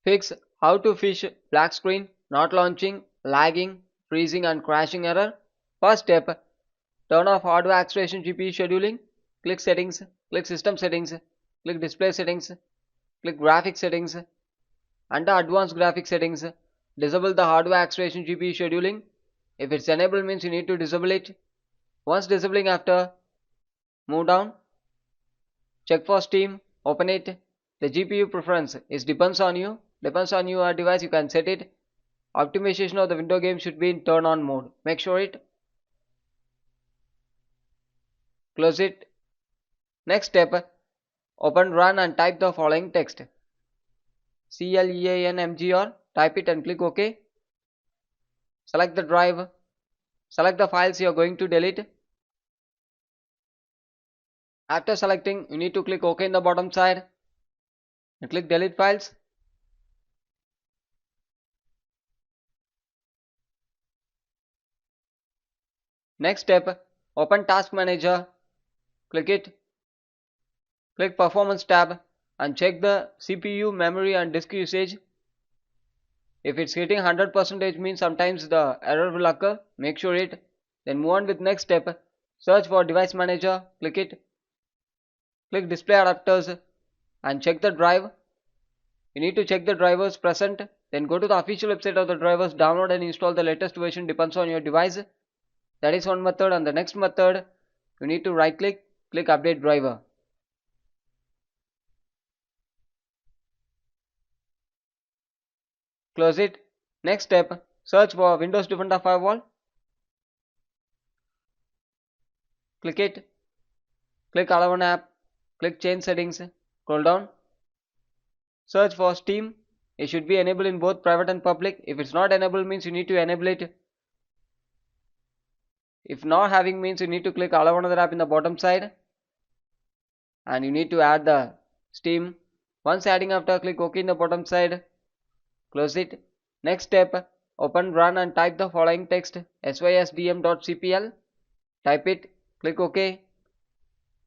Fix how to fish black screen, not launching, lagging, freezing and crashing error. First step, turn off hardware acceleration GPU scheduling. Click settings, click system settings, click display settings, click graphics settings. Under advanced graphics settings, disable the hardware acceleration GPU scheduling. If it's enabled means you need to disable it. Once disabling after, move down, check for Steam, open it. The GPU preference is depends on your device, you can set it. Optimization of the window game should be in turn on mode. Make sure it. Close it. Next step, open run and type the following text. CLEANMGR, type it and click OK. Select the drive. Select the files you are going to delete. After selecting, you need to click OK in the bottom side and click delete files. Next step, open task manager, click it, click performance tab and check the CPU, memory and disk usage. If it's hitting 100% means sometimes the error will occur, make sure it. Then move on with next step, search for device manager, click it, click display adapters and check the drive. You need to check the drivers present, then go to the official website of the drivers, download and install the latest version, depends on your device. That is one method. And the next method, you need to right click, click update driver. Close it. Next step, search for Windows Defender Firewall. Click it. Click allow an app. Click change settings. Scroll down. Search for Steam. It should be enabled in both private and public. If it's not enabled means you need to enable it. If not having means you need to click allow another app in the bottom side. And you need to add the Steam. Once adding after, click OK in the bottom side. Close it. Next step, open run and type the following text sysdm.cpl. Type it, click OK,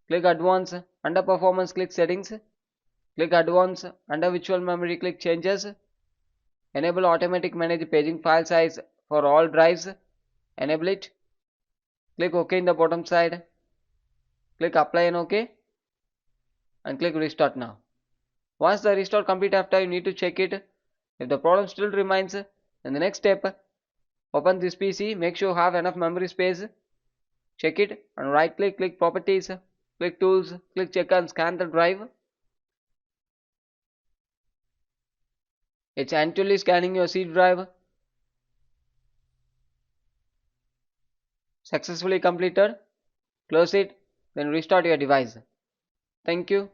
click advanced, under performance click settings, click advanced, under virtual memory click changes, enable automatic manage paging file size for all drives, enable it, click OK in the bottom side, click apply and OK and click restart now. Once the restart complete after, you need to check it. If the problem still remains, then the next step, open this PC, make sure you have enough memory space, check it and right click, click properties, click tools, click check and scan the drive. It's actually scanning your C drive. Successfully completed. Close it, then restart your device. Thank you.